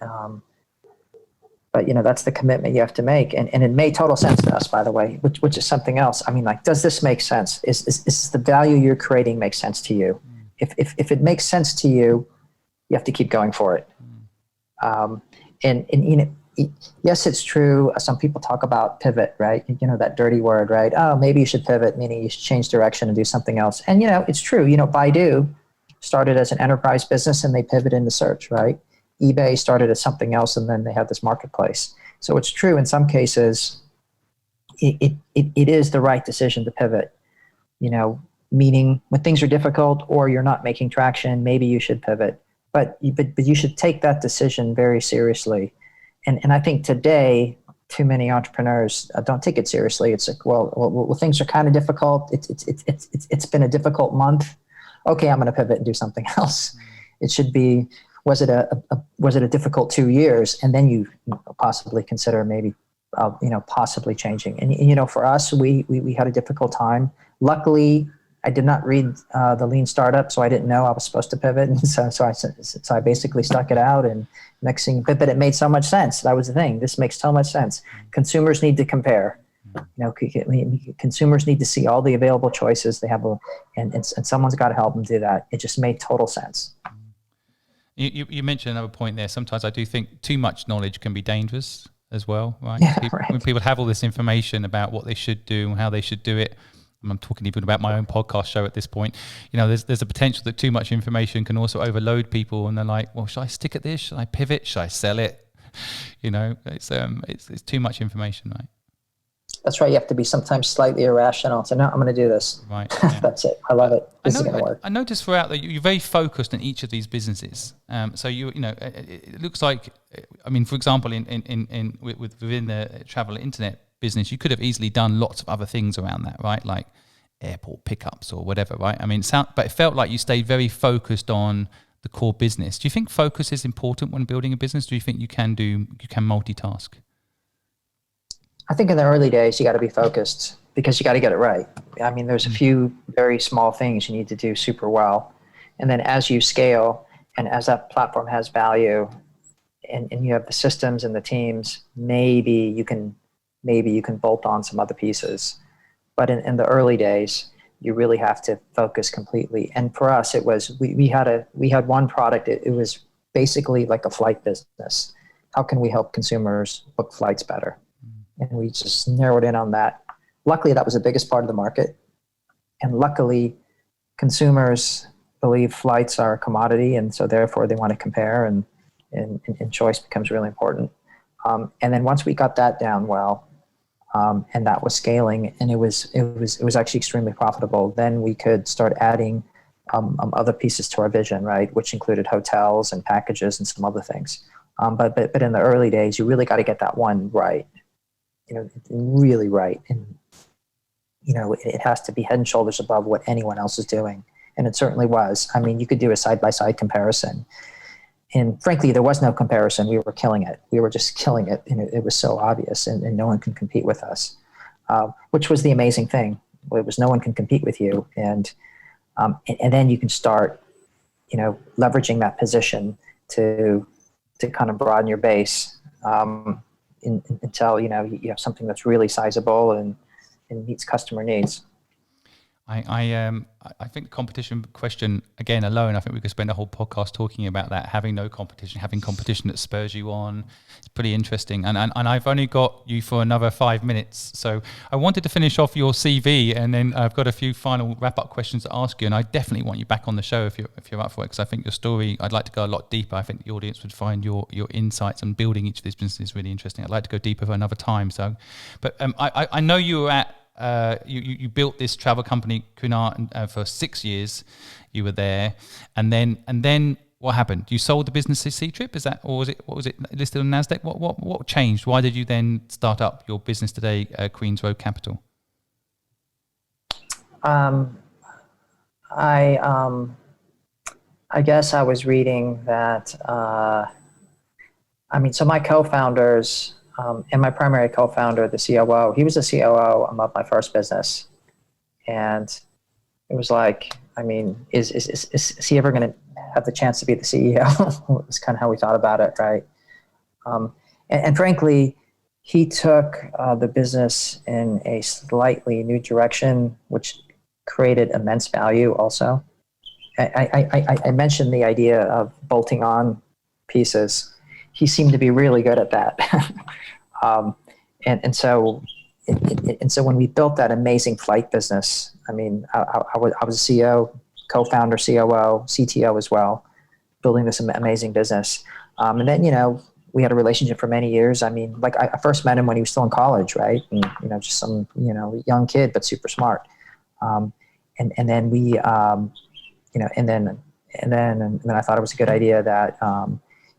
But that's the commitment you have to make, and it made total sense to us, by the way, which is something else. I mean, like, does this make sense? Is the value you're creating make sense to you? If it makes sense to you, you have to keep going for it. Yes, it's true. Some people talk about pivot, right? That dirty word, right? Oh, maybe you should pivot, meaning you should change direction and do something else. And it's true. Baidu started as an enterprise business and they pivoted into search, right? eBay started as something else, and then they had this marketplace. So it's true in some cases, it is the right decision to pivot. Meaning when things are difficult or you're not making traction, maybe you should pivot. But you should take that decision very seriously. And I think today, too many entrepreneurs don't take it seriously. It's like, well, things are kind of difficult. It's been a difficult month. Okay, I'm going to pivot and do something else. It should be. Was it a difficult 2 years, and then you possibly consider maybe possibly changing. And for us, we had a difficult time. Luckily, I did not read the Lean Startup, so I didn't know I was supposed to pivot. And so I basically stuck it out, and next thing, but it made so much sense. That was the thing. This makes so much sense. Consumers need to compare. Consumers need to see all the available choices they have, and someone's got to help them do that. It just made total sense.
You mentioned another point there. Sometimes I do think too much knowledge can be dangerous as well, right?
Yeah,
when people have all this information about what they should do and how they should do it, and I'm talking even about my own podcast show at this point, there's a potential that too much information can also overload people, and they're like, well, should I stick at this? Should I pivot? Should I sell it? It's too much information, right?
That's right. You have to be sometimes slightly irrational. So no, I'm going to do this.
Right. Yeah.
That's it. I love it. This is going to work.
I noticed throughout that you're very focused on each of these businesses. So it looks like, I mean, for example, within the travel internet business, you could have easily done lots of other things around that, right? Like airport pickups or whatever, right? I mean, but it felt like you stayed very focused on the core business. Do you think focus is important when building a business? Do you think you can multitask?
I think in the early days, you got to be focused. because you got to get it right. I mean, there's a few very small things you need to do super well. And then as you scale and as that platform has value and you have the systems and the teams, maybe you can bolt on some other pieces. But in the early days, you really have to focus completely. And for us, it was, we had one product. It was basically like a flight business. How can we help consumers book flights better? And we just narrowed in on that. Luckily, that was the biggest part of the market. And luckily, consumers believe flights are a commodity, and so therefore they want to compare, and choice becomes really important. And then once we got that down well, and that was scaling, and it was actually extremely profitable, then we could start adding other pieces to our vision, right? Which included hotels and packages and some other things. But in the early days, you really got to get that one right. Really right. And, it has to be head and shoulders above what anyone else is doing. And it certainly was. I mean, you could do a side-by-side comparison. And frankly, there was no comparison. We were killing it. We were just killing it. And it was so obvious, and no one can compete with us, which was the amazing thing. It was no one can compete with you. And then you can start, leveraging that position to kind of broaden your base until, you have something that's really sizable and meets customer needs.
I think the competition question, again, alone, I think we could spend a whole podcast talking about that, having no competition, having competition that spurs you on. It's pretty interesting. And I've only got you for another 5 minutes. So I wanted to finish off your CV, and then I've got a few final wrap-up questions to ask you. And I definitely want you back on the show if you're up for it, because I think your story, I'd like to go a lot deeper. I think the audience would find your insights on building each of these businesses really interesting. I'd like to go deeper for another time. So, but I know you were at, you built this travel company, Cunard, for 6 years. You were there, and then what happened? You sold the business to Ctrip, is that, or was it listed on Nasdaq? What changed? Why did you then start up your business today, Queens Road Capital?
I guess I was reading that. So my co-founders. And my primary co-founder, the COO, he was the COO of my first business. And it was like, is he ever going to have the chance to be the CEO? It was kind of how we thought about it, right? And frankly, he took the business in a slightly new direction, which created immense value also. I mentioned the idea of bolting on pieces. He seemed to be really good at that. And so when we built that amazing flight business, I was a CEO, co-founder, COO, CTO as well, building this amazing business. And then, we had a relationship for many years. I first met him when he was still in college, right? And, just some, young kid, but super smart. And then we, and then I thought it was a good idea that,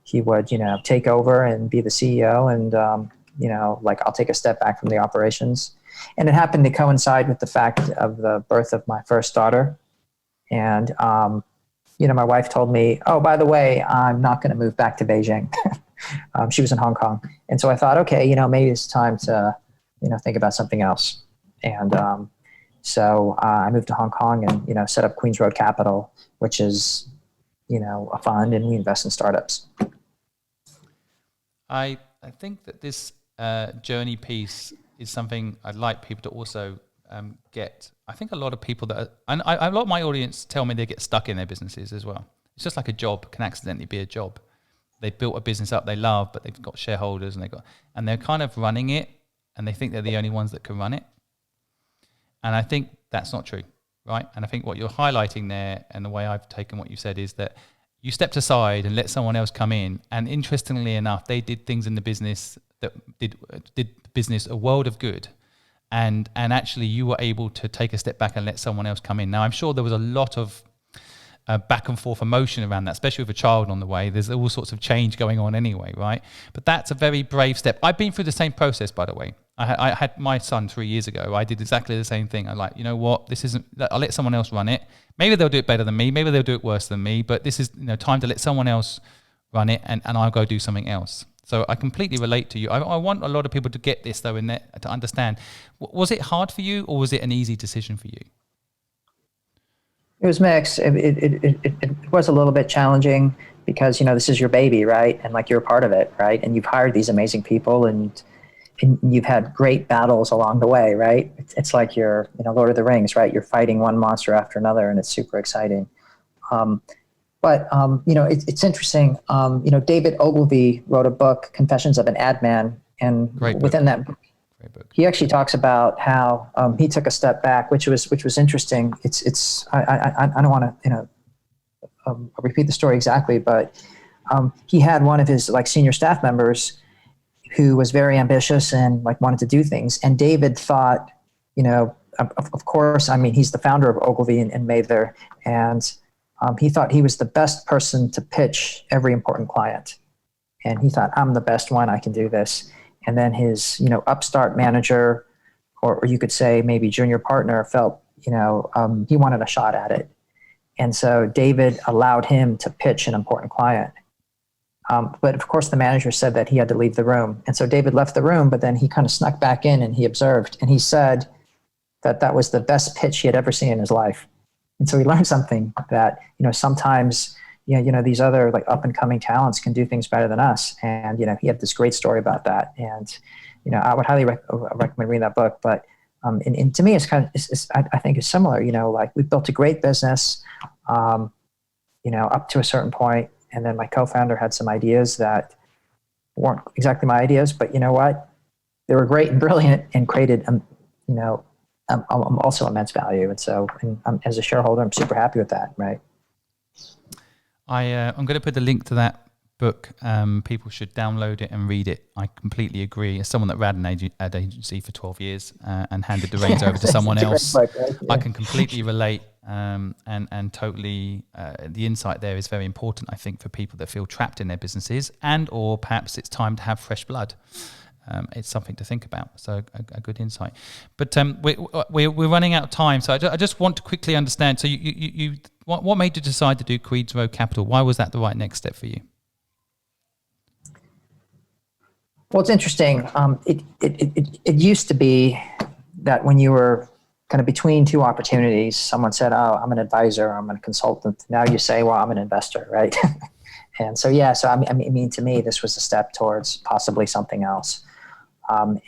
he would, take over and be the CEO, and, I'll take a step back from the operations. And it happened to coincide with the fact of the birth of my first daughter. And, my wife told me, oh, by the way, I'm not going to move back to Beijing. She was in Hong Kong. And so I thought, okay, maybe it's time to, think about something else. And so I moved to Hong Kong and, set up Queens Road Capital, which is, a fund, and we invest in startups.
I think that this journey piece is something I'd like people to also get. I think a lot of people a lot of my audience tell me they get stuck in their businesses as well. It's just like a job can accidentally be a job. They built a business up they love, but they've got shareholders and they're kind of running it, and they think they're the only ones that can run it. And I think that's not true, right? And I think what you're highlighting there, and the way I've taken what you said, is that you stepped aside and let someone else come in. And interestingly enough, they did things in the business that did the business a world of good. And actually you were able to take a step back and let someone else come in. Now, I'm sure there was a lot of back and forth emotion around that, especially with a child on the way. There's all sorts of change going on anyway, right? But that's a very brave step. I've been through the same process, by the way. I had my son 3 years ago. I did exactly the same thing. I'm like, you know what? I'll let someone else run it. Maybe they'll do it better than me. Maybe they'll do it worse than me. But this is time to let someone else run it, and I'll go do something else. So I completely relate to you. I want a lot of people to get this though, to understand. Was it hard for you, or was it an easy decision for you?
It was mixed. It was a little bit challenging because, this is your baby, right? And like, you're a part of it, right? And you've hired these amazing people, and you've had great battles along the way, right? It's like you're, Lord of the Rings, right? You're fighting one monster after another, and it's super exciting. It's interesting. David Ogilvy wrote a book, Confessions of an Ad Man, and within that book, he actually talks about how he took a step back, which was interesting. I don't want to repeat the story exactly, but he had one of his senior staff members who was very ambitious and wanted to do things, and David thought, of course, he's the founder of Ogilvy and Mather, and he thought he was the best person to pitch every important client, and he thought, I'm the best one, I can do this. And then his, upstart manager, or you could say maybe junior partner, felt, he wanted a shot at it. And so David allowed him to pitch an important client. But of course, the manager said that he had to leave the room. And so David left the room, but then he kind of snuck back in and he observed. And he said that was the best pitch he had ever seen in his life. And so he learned something that, sometimes these other up and coming talents can do things better than us. And, he had this great story about that. And, I would highly recommend reading that book. But and to me, it's kind of, I think it's similar, we've built a great business, up to a certain point. And then my co-founder had some ideas that weren't exactly my ideas, but you know what? They were great and brilliant and created, also immense value. And so, as a shareholder, I'm super happy with that, right?
I'm going to put the link to that book. People should download it and read it. I completely agree. As someone that ran an ad agency for 12 years and handed the reins over to someone else, book, right? Yeah. I can completely relate. And totally, the insight there is very important, I think, for people that feel trapped in their businesses, or perhaps it's time to have fresh blood. It's something to think about. So a good insight. But we're running out of time. So I just want to quickly understand. So you what made you decide to do Queen's Road Capital? Why was that the right next step for you?
Well, it's interesting. It used to be that when you were kind of between two opportunities, someone said, "Oh, I'm an advisor, I'm a consultant." Now you say, "Well, I'm an investor," right? And so, to me, this was a step towards possibly something else.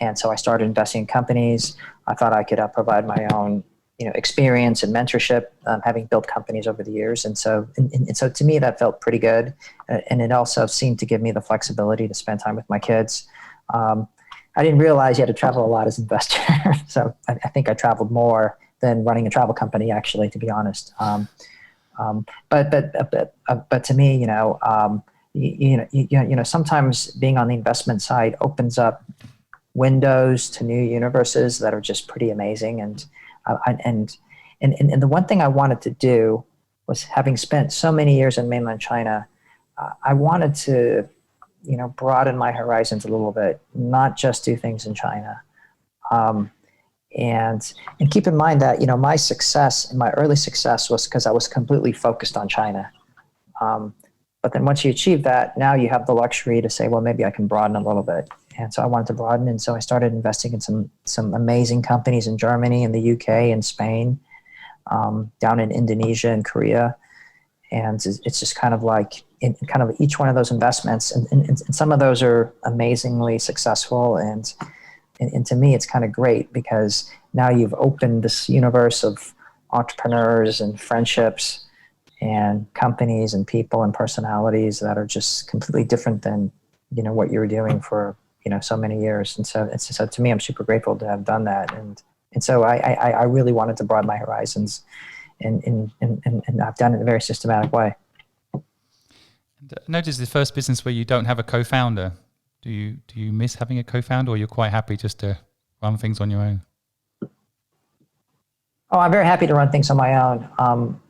And so I started investing in companies. I thought I could provide my own, experience and mentorship, having built companies over the years. And so to me, that felt pretty good. And it also seemed to give me the flexibility to spend time with my kids. I didn't realize you had to travel a lot as an investor. So I think I traveled more than running a travel company, actually, to be honest. But to me, sometimes being on the investment side opens up windows to new universes that are just pretty amazing. And the one thing I wanted to do was, having spent so many years in mainland China, I wanted to, broaden my horizons a little bit, not just do things in China. And keep in mind that, my success, my early success, was because I was completely focused on China. But then once you achieve that, now you have the luxury to say, well, maybe I can broaden a little bit. And so I wanted to broaden. And so I started investing in some amazing companies in Germany, in the UK, and Spain, down in Indonesia and Korea. And it's just kind of like in kind of each one of those investments. And some of those are amazingly successful. And to me, it's kind of great because now you've opened this universe of entrepreneurs and friendships and companies and people and personalities that are just completely different than, what you were doing for, so many years. And so to me, I'm super grateful to have done that. And so I really wanted to broaden my horizons, and I've done it in a very systematic way.
Notice the first business where you don't have a co-founder. Do you miss having a co-founder, or you're quite happy just to run things on your own?
Oh, I'm very happy to run things on my own.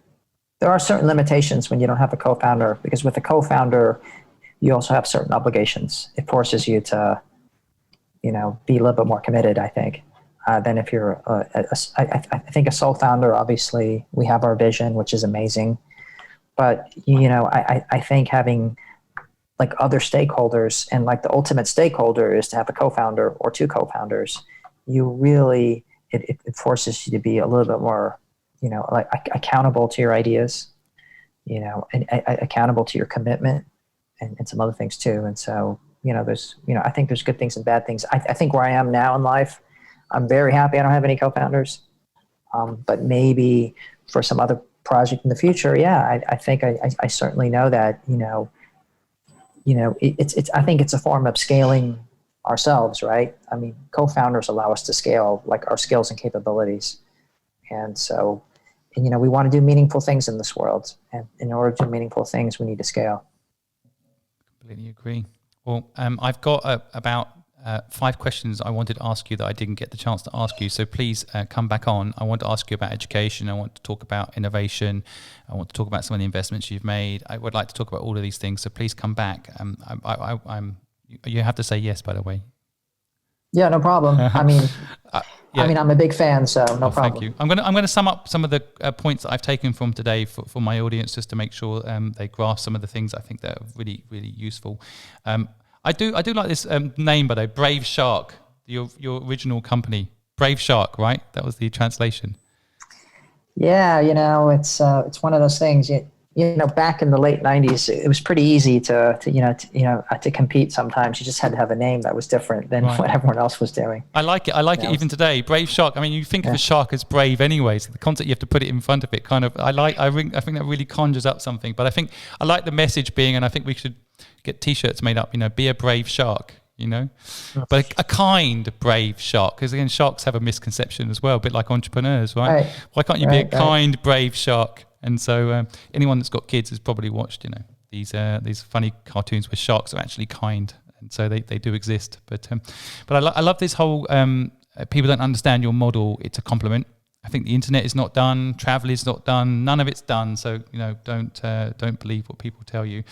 There are certain limitations when you don't have a co-founder, because with a co-founder, you also have certain obligations. It forces you to, be a little bit more committed, I think, than if you're I think a sole founder. Obviously, we have our vision, which is amazing. But, I think having like other stakeholders, and like the ultimate stakeholder is to have a co-founder or two co-founders, you really, it forces you to be a little bit more, like accountable to your ideas, and accountable to your commitment, and some other things too. And so, there's, I think there's good things and bad things. I think where I am now in life, I'm very happy I don't have any co-founders. But maybe for some other project in the future, yeah, I think I certainly know that, it's I think it's a form of scaling ourselves, right? I mean, co-founders allow us to scale like our skills and capabilities. And so, we want to do meaningful things in this world. And in order to do meaningful things, we need to scale.
Completely agree. Well, I've got about 5 questions I wanted to ask you that I didn't get the chance to ask you. So please come back on. I want to ask you about education. I want to talk about innovation. I want to talk about some of the investments you've made. I would like to talk about all of these things. So please come back. You have to say yes, by the way.
Yeah, no problem. I mean, I'm a big fan, so no problem.
Thank you. I'm going to sum up some of the points that I've taken from today for my audience, just to make sure they grasp some of the things I think that are really, really useful. I do like this name, by the way, Brave Shark, your original company, Brave Shark, right? That was the translation. Yeah,
it's one of those things. Back in the late '90s, it was pretty easy to compete. Sometimes you just had to have a name that was different than what everyone else was doing.
I like it. I like it even today. Brave Shark. I mean, you think of a shark as brave anyway. So the concept you have to put it in front of it, kind of. I think that really conjures up something. But I like the message being, and I think we should get T-shirts made up. Be a brave shark. But a kind, brave shark, because again, sharks have a misconception as well, a bit like entrepreneurs, right? Why can't you be a kind, brave shark? And so anyone that's got kids has probably watched, these funny cartoons where sharks are actually kind, and so they do exist. But I love this whole people don't understand your model. It's a compliment. I think the internet is not done, travel is not done, none of it's done. So don't believe what people tell you.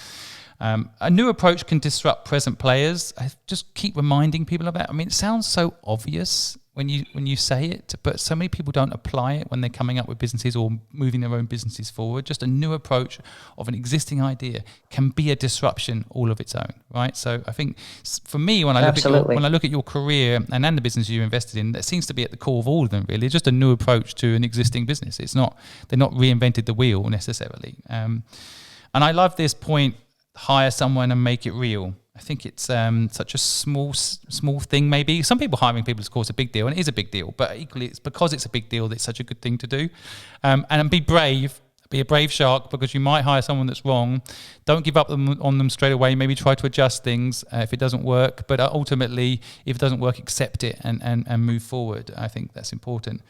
A new approach can disrupt present players. I just keep reminding people about it. I mean, it sounds so obvious when you say it, but so many people don't apply it when they're coming up with businesses or moving their own businesses forward. Just a new approach of an existing idea can be a disruption all of its own, right? So I think for me, when I look at your career and the business you invested in, that seems to be at the core of all of them. Really, just a new approach to an existing business. They're not reinvented the wheel necessarily. And I love this point: hire someone and make it real. I think it's such a small thing. Maybe some people hiring people is of course a big deal, and it is a big deal. But equally, it's because it's a big deal that it's such a good thing to do. And be brave. Be a brave shark, because you might hire someone that's wrong. Don't give up on them straight away. Maybe try to adjust things if it doesn't work. But ultimately, if it doesn't work, accept it and move forward. I think that's important.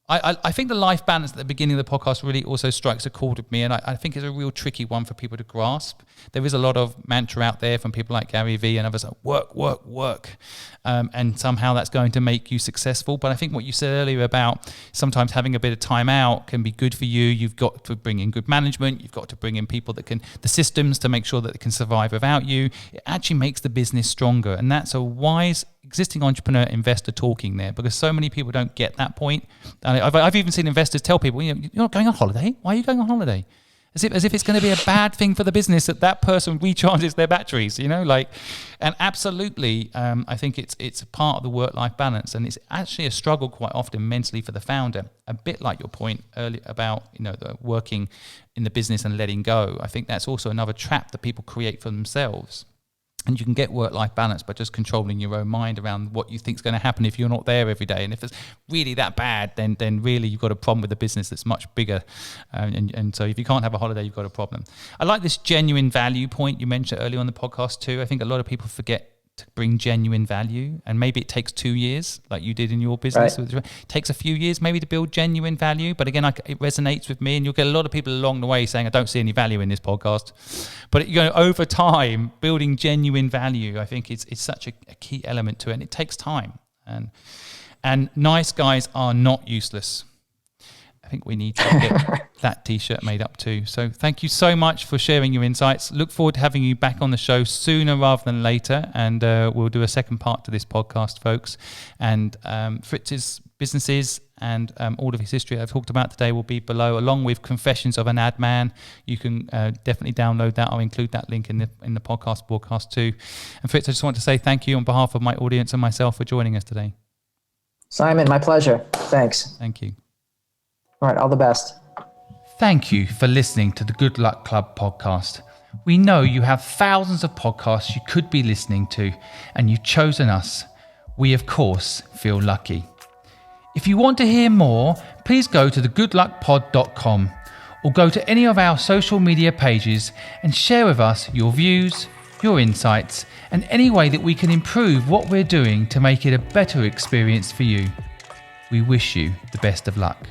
I think the life balance at the beginning of the podcast really also strikes a chord with me, and I think it's a real tricky one for people to grasp. There is a lot of mantra out there from people like Gary Vee and others like work, and somehow that's going to make you successful. But I think what you said earlier about sometimes having a bit of time out can be good for you. You've got to bring in good management. You've got to bring in people that the systems to make sure that they can survive without you. It actually makes the business stronger, and that's a wise existing entrepreneur investor talking there, because so many people don't get that point. And I've even seen investors tell people, you're not going on holiday. Why are you going on holiday? As if it's going to be a bad thing for the business that person recharges their batteries, and absolutely, I think it's a part of the work-life balance, and it's actually a struggle quite often mentally for the founder, a bit like your point earlier about, the working in the business and letting go. I think that's also another trap that people create for themselves. And you can get work-life balance by just controlling your own mind around what you think is going to happen if you're not there every day. And if it's really that bad, then really you've got a problem with the business that's much bigger. And so if you can't have a holiday, you've got a problem. I like this genuine value point you mentioned earlier on the podcast too. I think a lot of people forget to bring genuine value, and maybe it takes 2 years, like you did in your business. Right. It takes a few years maybe to build genuine value, but again, it resonates with me, and you'll get a lot of people along the way saying, I don't see any value in this podcast. But over time, building genuine value, I think it's such a key element to it, and it takes time. And nice guys are not useless. I think we need to get that T-shirt made up too. So thank you so much for sharing your insights. Look forward to having you back on the show sooner rather than later. And we'll do a second part to this podcast, folks. And Fritz's businesses and all of his history I've talked about today will be below, along with Confessions of an Ad Man. You can definitely download that. I'll include that link in the podcast broadcast too. And Fritz, I just want to say thank you on behalf of my audience and myself for joining us today.
Simon, my pleasure. Thanks.
Thank you.
All right, all the best.
Thank you for listening to the Good Luck Club podcast. We know you have thousands of podcasts you could be listening to, and you've chosen us. We, of course, feel lucky. If you want to hear more, please go to thegoodluckpod.com or go to any of our social media pages and share with us your views, your insights, and any way that we can improve what we're doing to make it a better experience for you. We wish you the best of luck.